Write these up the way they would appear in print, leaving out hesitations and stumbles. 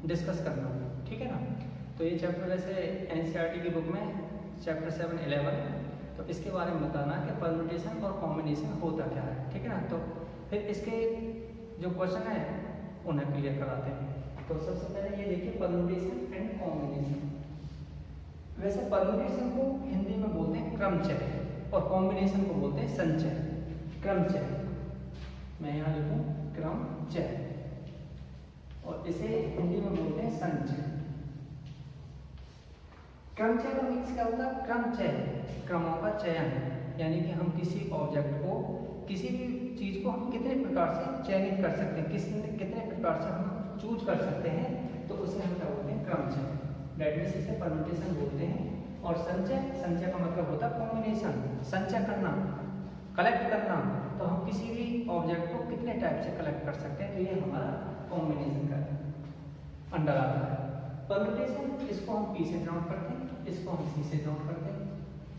Discuss करना, ठीक है ना। तो ये चैप्टर वैसे एनसीईआरटी की बुक में चैप्टर 7-11, तो इसके बारे में बताना कि परम्यूटेशन और कॉम्बिनेशन होता क्या है, ठीक है ना। तो फिर इसके जो क्वेश्चन है उन्हें क्लियर कराते हैं। तो सबसे पहले ये देखिए परम्यूटेशन एंड कॉम्बिनेशन। वैसे परम्यूटेशन को हिंदी में बोलते हैं क्रमचय और कॉम्बिनेशन को बोलते हैं संचय। क्रमचय, मैं यहाँ लिखूँ क्रमचय, और इसे हिंदी में बोलते हैं संचय। क्रमचय का मीन्स क्या होता है? क्रमचय, क्रमों का चयन, यानी कि हम किसी ऑब्जेक्ट को, किसी भी चीज को हम कितने प्रकार से चयनित कर सकते हैं, कितने प्रकार से हम चूज कर सकते हैं, तो उसे हम क्या बोलते हैं? क्रमचय। दैट मीन्स इसे परम्यूटेशन बोलते हैं। और संचय, संचय का मतलब होता है कॉम्बिनेशन, संचय करना, कलेक्ट करना। तो हम किसी भी ऑब्जेक्ट को कितने टाइप से कलेक्ट कर सकते हैं, तो ये हमारा कॉम्बिनेशन का अंडर आता है। परम्यूटेशन, इसको हम पी से डिनोट करते हैं, इसको हम सी से डिनोट करते हैं।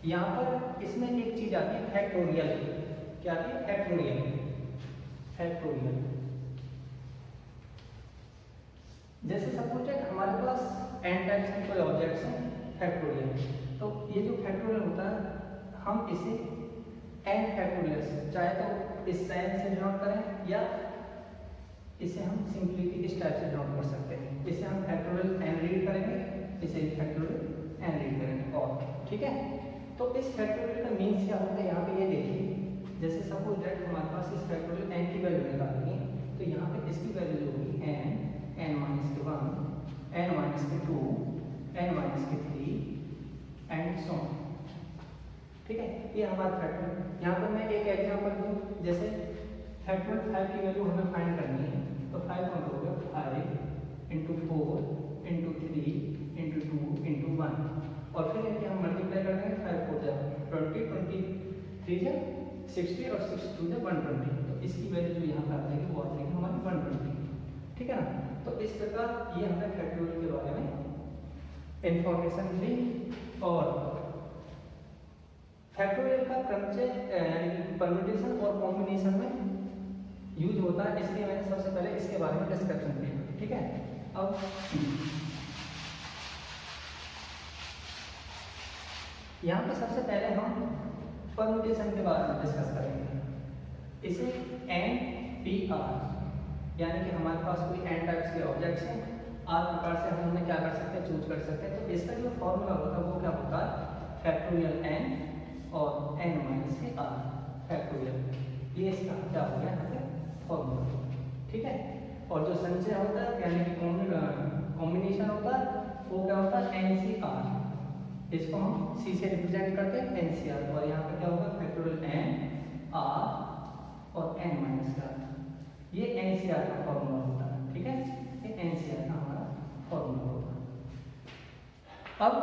यहाँ पर इसमें एक चीज आती है फैक्टोरियल। क्या आती है? फैक्टोरियल। फैक्टोरियल जैसे सपोज दैट हमारे पास n टाइप्स के कोई ऑब्जेक्ट्स हैं, फैक्टोरियल, तो ये जो फैक्टोरियल होता है हम इसे n फैक्टोरियल, चाहे तो इस साइन से डिनोट करें या इसे हम सिंपली इस टाइप से डिनोट कर सकते हैं। इसे हम फैक्टोरियल n रीड करेंगे, इसे फैक्टोरियल n रीड करेंगे, और ठीक है। तो इस फैक्टोरियल का मीन्स क्या होता है, यहाँ पे ये देखिए, जैसे सपोज दैट हमारे पास इस फैक्टोरियल n की वैल्यू निकालनी है, तो यहाँ पे इसकी वैल्यू होगी n, n-1, n-2, n-3 and so on, ठीक है। ये हमारा फैक्टोरियल। यहाँ पर मैं एक एग्जांपल दूँ, जैसे फैक्टोरियल 5 की वैल्यू हमें फाइंड करनी है, तो 5 का मतलब होगा 5 इंटू 4 इंटू 3 इंटू 2 इंटू 1, और फिर इनके हम मल्टीप्लाई कर देंगे। 5 4 जा 20, 23 जा 60 और 6 2 जा 120, तो इसकी वैल्यू जो यहाँ पर आ जाएगी वो आ जाएगी हमारी 120, ठीक है ना। तो इस प्रकार ये हमें फैक्टोरियल के बारे में इंफॉर्मेशन दी। और फैक्टोरियल का क्रमचय यानी परम्यूटेशन और कॉम्बिनेशन में यूज होता है, इसलिए मैंने सबसे पहले इसके बारे में डिस्कशन किया, ठीक है। अब यहाँ पे सबसे पहले हम परम्यूटेशन के बारे में डिस्कस करेंगे। इसे NPR, यानी कि हमारे पास कोई n टाइप्स के ऑब्जेक्ट्स हैं, r प्रकार से हम उन्हें क्या कर सकते हैं? चूज कर सकते हैं। तो इसका जो फॉर्मूला होता है वो क्या होता है? फैक्टोरियल n और n-r फैक्टोरियल, ये इसका क्या हो गया यहाँ पे फॉर्मूला, ठीक है। और जो संचय होता है यानी कि कॉम्बिनेशन होता है वो क्या होता है? NCR, इसको हम C से रिप्रेजेंट करते हैं NCR, और यहाँ पे क्या होगा? फैक्टोरियल n, r और n-r, ये NCR का फॉर्मूला होता है, ठीक है। ये NCR का हमारा फॉर्मूला होगा। अब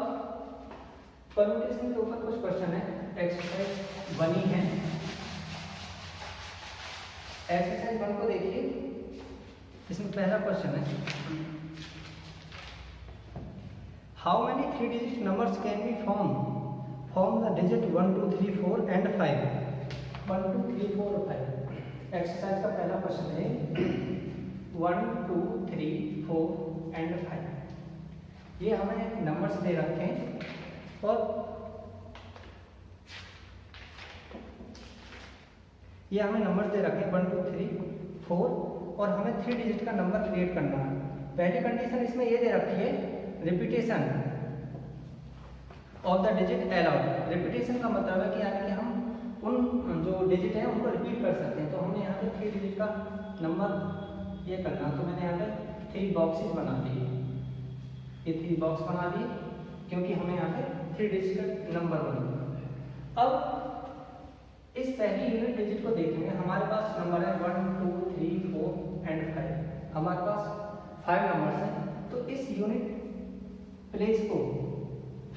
परम्यूटेशन के ऊपर कुछ क्वेश्चन है, एक्सरसाइज बनी है। एक्सरसाइज 1 को देखिए, इसमें पहला क्वेश्चन है, how many 3 digit numbers can be form the digit 1 2 3 4 and 5। 1 2 3 4 और 5। एक्सरसाइज का पहला क्वेश्चन है 1 2 3 4 एंड 5। ये हमें नंबर्स दे रखे हैं, और ये हमें नंबर दे रखे हैं 1 2 3 4, और हमें 3 डिजिट का नंबर क्रिएट करना है। पहली कंडीशन इसमें ये दे रखी है, repetition of the digit allowed. Repetition का मतलब है कि यानी कि हम उन जो डिजिट है उनको रिपीट कर सकते हैं। तो हमने यहाँ पे 3 डिजिट का नंबर ये करना, तो मैंने यहाँ पे 3 बॉक्सेस बना दिए, ये 3 बॉक्स बना दिए, क्योंकि हमें यहाँ पे 3 डिजिट का नंबर बनाना। अब इस पहली यूनिट डिजिट को देखेंगे, हमारे पास नंबर है 1 2 3 4 एंड 5, हमारे पास 5 नंबर्स हैं। तो इस यूनिट प्लेस को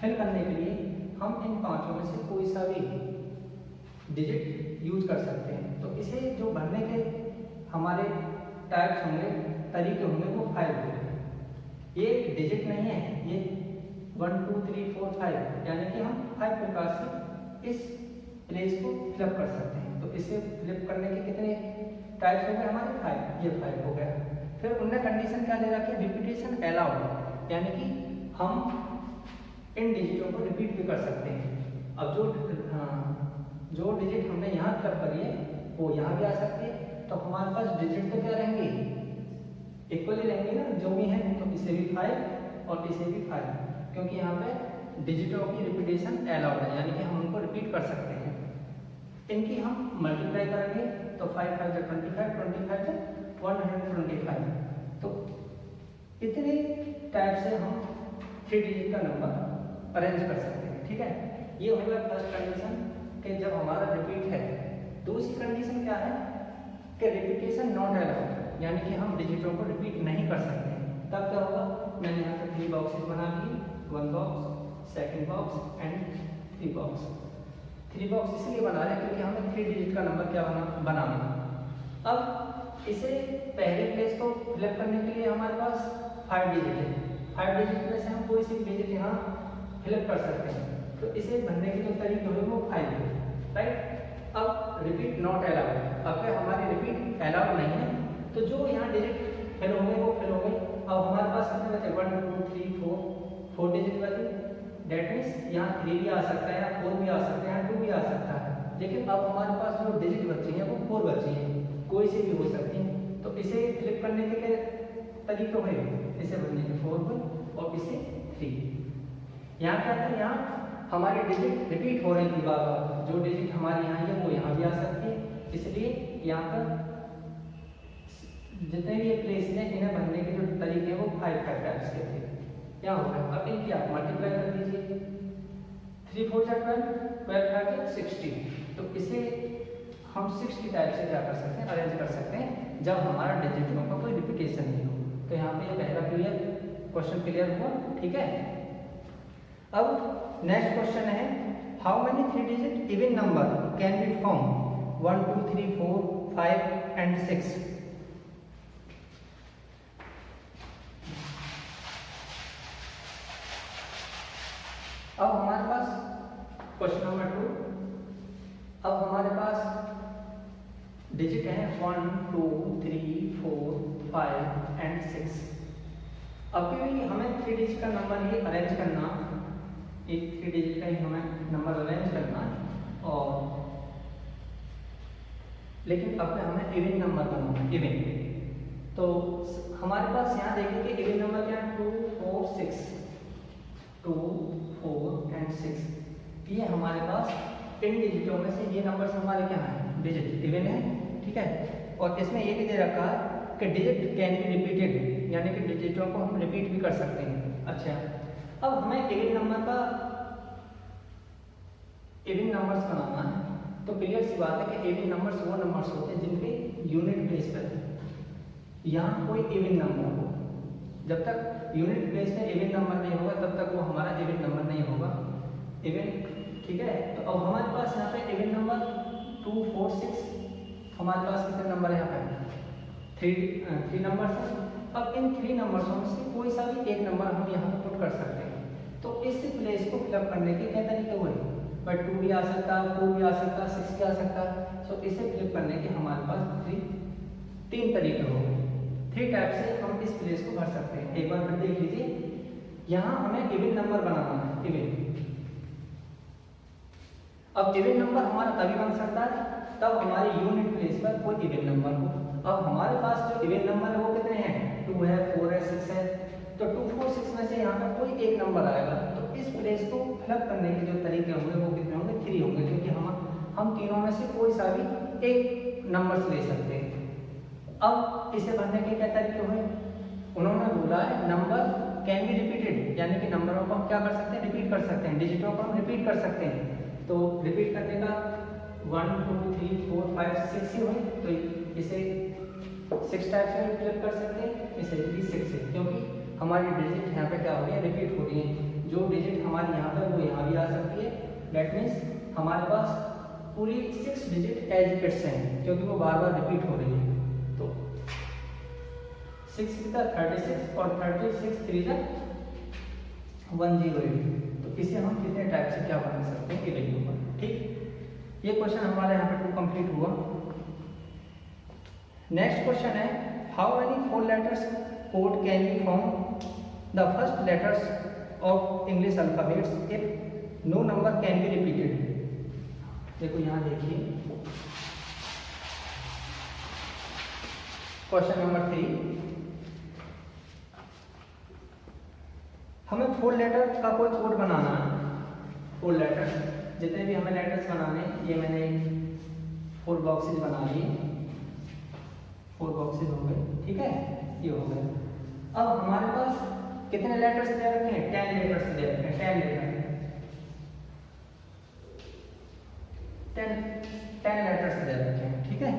फिल करने के लिए हम इन 5 में से कोई सा भी डिजिट यूज कर सकते हैं। तो इसे जो भरने के हमारे टाइप्स होंगे, तरीके होंगे, वो 5 होंगे। ये डिजिट नहीं है, ये 1 2 3 4 5, यानी कि हम 5 प्रकार से इस प्लेस को फिलअप कर सकते हैं। तो इसे फिलअप करने के कितने टाइप्स हो गए हमारे? 5, ये 5 हो गया। फिर उनने कंडीशन क्या दे रखी है, रिपीटेशन अलाउड, यानी कि हम इन डिजिटों को रिपीट भी कर सकते हैं। अब जो डिजिट हमने यहाँ फिलअप करी है वो यहाँ भी आ सकती है, तो हमारे पास डिजिट तो क्या रहेंगे, इक्वली रहेंगे ना, जो भी है, तो इसे भी 5 और इसे भी 5, क्योंकि यहाँ पे डिजिटों की रिपीटेशन अलाउड है, यानी कि हम उनको रिपीट कर सकते हैं। इनकी हम मल्टीप्लाई करेंगे तो 5 5 25, 25 125, तो इतने टाइप से हम 3 डिजिट का नंबर अरेंज कर सकते हैं। ठीक है, ये हो गया फर्स्ट कंडीशन कि जब हमारा रिपीट है। दूसरी कंडीशन क्या है कि रिपीटेशन नॉट अलाउड, यानी कि हम डिजिटों को रिपीट नहीं कर सकते। तब क्या होगा, मैंने यहाँ पे 3 बॉक्सेस बना दिए, 1 box, second box and 3 box. 3 box इसलिए बना रहे हैं क्योंकि हमें 3 डिजिट का नंबर क्या बनाना। अब इसे पहले प्लेस को फिलअप करने के लिए हमारे पास 5 डिजिट है। 5 डिजिट में से हम कोई सी डिजिट यहाँ फिलअप कर सकते हैं, तो इसे भरने के जो तरीके हुए वो 5 है, राइट। अब रिपीट नॉट अलाउड, अगर हमारी रिपीट अलाउड नहीं है तो जो यहाँ डिजिट फिल होंगे वो फिल होंगे। अब हमारे पास कितने बचे, 1 2 3 4 डिजिट बचे। डेट मीन्स यहाँ 3 भी आ सकता है, यहाँ 4 भी आ सकता है, यहाँ 2 भी आ सकता है। लेकिन अब हमारे पास जो डिजिट बची हैं वो 4 बची हैं, कोई से भी हो सकती हैं। तो इसे फ्लिप करने के लिए तरीके हुए, इसे भरने के 4 हुए और इसे 3। यहाँ क्या है, यहाँ हमारी डिजिट रिपीट हो रही थी बार बार, जो डिजिट हमारी यहाँ है वो यहाँ भी आ सकती है, इसलिए यहाँ पर जितने भी ये प्लेस हैं इन्हें भरने के जो तरीके हैं वो 5 टाइप्स के थे। क्या होगा, अब इनकी आप मल्टीप्लाई कर दीजिए, 3 4 12, 12 5 16, तो इसे हम 60 टाइप से क्या कर सकते हैं, अरेंज कर सकते हैं, जब हमारा डिजिटों का कोई रिपीटेशन नहीं हो। तो यहाँ पे ये पहला क्वेश्चन क्लियर हुआ। ठीक है, अब नेक्स्ट क्वेश्चन है, how many 3 digit even number can B form 1 2 3 4 5 and 6। अब हमारे पास क्वेश्चन नंबर 2, अब हमारे पास डिजिट है 1 2 3 4 5 एंड 6। अब भी हमें 3 डिजिट का नंबर ही अरेंज करना, एक 3 डिजिट का ही हमें नंबर अरेंज करना, और लेकिन अब हमें इवन नंबर बनाना, इवन। तो हमारे पास यहाँ देखिए कि इवन नंबर क्या है, 2 4 6, 2 4 एंड 6। ये हमारे पास इन डिजिटों में से ये नंबर्स हमारे क्या हैं, डिजिट इवन है। ठीक है, और इसमें ये भी दे रखा है कि डिजिट कैन बी रिपीटेड, यानी कि डिजिटों को हम रिपीट भी कर सकते हैं। अच्छा, अब हमें इवन नंबर का इवन नंबर्स बनाना है, तो क्लियर सी बात है कि इवन नंबर्स वो नंबर्स होते हैं जिनके यूनिट बेस पर यहाँ कोई इवन नंबर हो। जब तक यूनिट बेस में इवन नंबर नहीं होगा तब तक वो हमारा इवन नंबर नहीं होगा, इवन। ठीक है, तो अब हमारे पास यहाँ पे इवन नंबर 2 4 6, हमारे पास कितने नंबर है, यहाँ पे 3 नंबर्स हैं। अब इन 3 नंबर्सों में से कोई सा भी एक नंबर हम यहाँ पे पुट कर सकते हैं। तो इस प्लेस को फिलअप करने के क्या तरीके हुए, बट 2 भी आ सकता है, 4 भी आ सकता है, 6 भी आ सकता है। सो इसे फिलअप करने के हमारे पास 3 तरीके हो गए। 3 टाइप से हम इस प्लेस को भर सकते हैं। एक बार फिर देख लीजिए, यहाँ हमें इवन नंबर बनाना है, इवन। अब इवन नंबर हमारा तभी बन सकता है तब हमारे यूनिट प्लेस पर कोई इवन नंबर हो। अब हमारे पास जो इवन नंबर है वो कितने हैं, 2 है, 4 है, 6 है। तो 2 4 6 में से यहाँ पर कोई एक नंबर आएगा, तो इस प्लेस को फिलअप करने के जो तरीके होंगे वो कितने होंगे, 3 होंगे, क्योंकि हम तीनों में से कोई सा भी एक नंबर ले सकते हैं। अब इसे भरने के क्या तरीके हुए, उन्होंने बोला है नंबर कैन बी रिपीटेड, यानी कि नंबरों को हम क्या कर सकते हैं, रिपीट कर सकते हैं, डिजिटों को हम रिपीट कर सकते हैं। तो रिपीट करने का 1 2 3 4 5 6 ही हुए, तो इसे 6 टाइप से फिलअप कर सकते हैं, इसे भी 6 है, क्योंकि हमारी डिजिट यहाँ पे क्या हो रही है, रिपीट हो रही है। जो डिजिट हमारी यहाँ पे वो यहाँ भी आ सकती है। दैट मीन्स हमारे पास पूरी 6 डिजिट एज इट्स हैं, क्योंकि वो बार बार रिपीट हो रही है। तो 6 is 36 और 36 3 is 108। तो इसे हम कितने टाइप से क्या बना सकते हैं, इवन नंबर। ठीक, ये क्वेश्चन हमारे यहाँ पे 2 कंप्लीट हुआ। नेक्स्ट क्वेश्चन है, how many 4 letters code can be from the first letters of English alphabets if no number can be repeated. देखो यहाँ देखिए क्वेश्चन नंबर 3, हमें 4 लेटर का कोई कोड बनाना है। 4 लेटर्स, जितने भी हमें लेटर्स बनाने, ये मैंने 4 बॉक्सेस बना लिए, 4 बॉक्सेस हो गए, ठीक है, ये हो गए। अब हमारे पास कितने लेटर्स दे रखे हैं? 10 लेटर्स दे रखे हैं, 10 लेटर, 10 लेटर्स दे रखे हैं, ठीक है।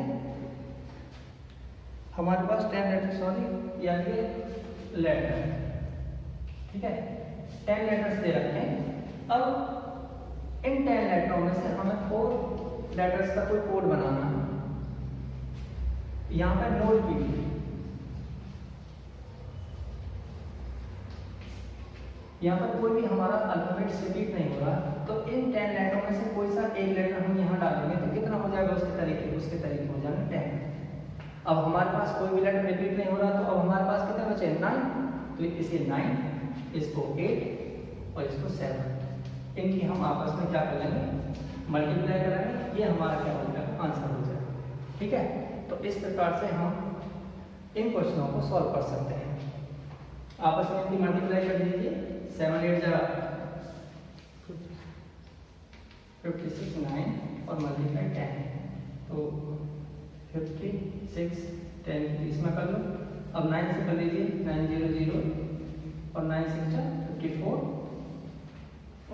हमारे पास 10 लेटर्स, सॉरी यानी लेटर, ठीक है, 10 लेटर्स दे रखे हैं। अब इन 10 लेटरों में से हमें 4 लेटर्स का कोई कोड बनाना है। यहाँ पर नोट कीजिए, यहाँ पर कोई भी हमारा अल्फाबेट रिपीट नहीं हो रहा, तो इन 10 लेटरों में से कोई सा एक लेटर हम यहाँ डालेंगे तो कितना हो जाएगा? उसके तरीके हो जाएगा 10। अब हमारे पास कोई भी लेटर रिपीट नहीं हो रहा, तो अब हमारे पास कितने बचे? 9। तो इसे 9, इसको 8 और इसको 7, इनकी हम आपस में क्या कर लेंगे? मल्टीप्लाई करेंगे, ये हमारा क्या हो जाएगा? आंसर हो जाएगा, ठीक है। तो इस प्रकार से हम इन क्वेश्चनों को सॉल्व कर सकते हैं। आपस में इनकी मल्टीप्लाई कर दीजिए, 7 8 जा 56, 9 और मल्टीप्लाई 10, तो 56 10 इसमें कर लो। अब 9 से कर लीजिए, 9 0 0 और 9 6 54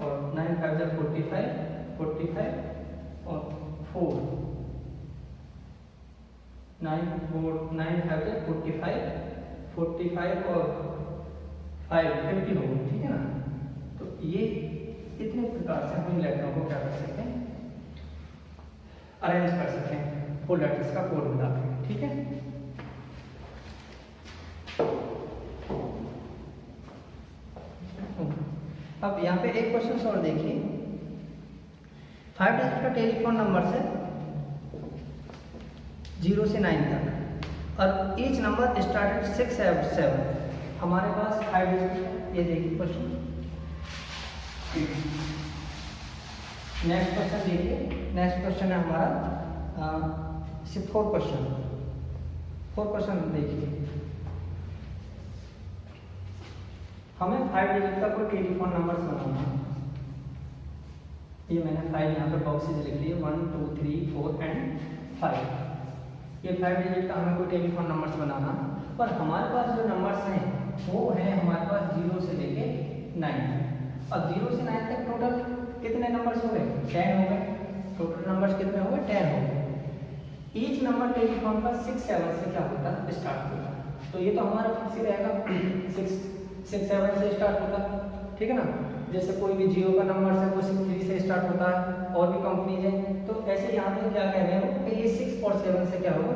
और 9 5 45 और 4, 9 5 45 और 5 50 हो गई, ठीक है ना। तो ये इतने प्रकार से हम इन लेटरों को क्या कर सकते हैं? अरेंज कर सकते हैं, 4 लेटर्स का कोड बना के, ठीक है। अब यहाँ पे एक क्वेश्चन और देखिए, 5 डिजिट का टेलीफोन नंबर से 0 से 9 तक और ईच नंबर स्टार्टेड 6 7। हमारे पास 5 डिजिट, ये देखिए क्वेश्चन। नेक्स्ट क्वेश्चन देखिए, नेक्स्ट क्वेश्चन है हमारा 4 क्वेश्चन देखिए। हमें 5 डिजिट का कोई टेलीफोन नंबर बनाना है। ये मैंने 5 यहाँ पर बॉक्सेज लिख लिए, 1 2 3 4 एंड 5। ये 5 डिजिट का हमें कोई टेलीफोन नंबर्स बनाना, पर हमारे पास जो नंबर्स हैं वो हैं हमारे पास 0 से लेके 9। अब 0 से 9 तक टोटल कितने नंबर्स हो गए? 10 हो गए। टोटल नंबर्स कितने हो गए? 10 हो गए। ईच नंबर टेलीफोन का 6 7 से क्या होता है? स्टार्ट होता है। तो ये तो हमारा फिक्स ही रहेगा, 6 7 से स्टार्ट होता है, ठीक है ना। जैसे कोई भी जियो का नंबर है वो 6 3 से स्टार्ट होता है, और भी कंपनीज हैं। तो ऐसे यहाँ पे क्या कह रहे हैं कि ये 6 और 7 से क्या होगा?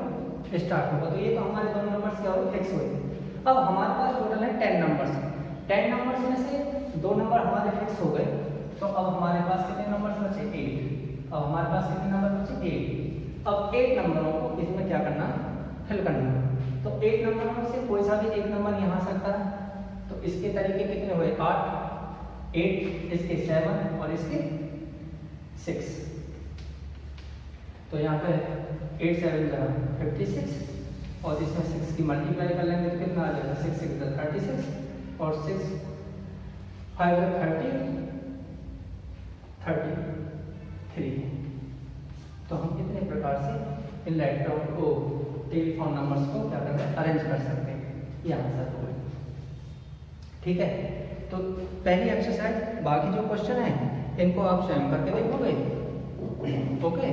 स्टार्ट होगा। तो ये तो हमारे दोनों नंबर्स क्या होगा? फिक्स हुए। अब हमारे पास टोटल है 10 नंबर्स। 10 नंबर्स में से 2 नंबर हमारे फिक्स हो गए, तो अब हमारे पास कितने नंबर्स बचे? 8। अब हमारे पास कितने नंबर बचे? 8। अब 8 नंबरों को इसमें क्या करना? फिल करना। तो 8 नंबरों में से कोई सा भी एक नंबर यहाँ सकता है, तो इसके तरीके कितने हुए? 8, 8, इसके 7 और इसके 6। तो यहाँ पे 8 7 जा 56 और इसमें 6 की मल्टीप्लाई कर लेंगे तो कितना आ जाएगा? 6 6 36 और 6 5 33। तो हम इतने प्रकार से इन लेटरों को, टेलीफोन नंबर्स को क्या करते हैं? अरेंज कर सकते हैं। ये आंसर होगा, ठीक है। तो पहली एक्सरसाइज, बाकी जो क्वेश्चन है इनको आप स्वयं करके देखोगे, ओके।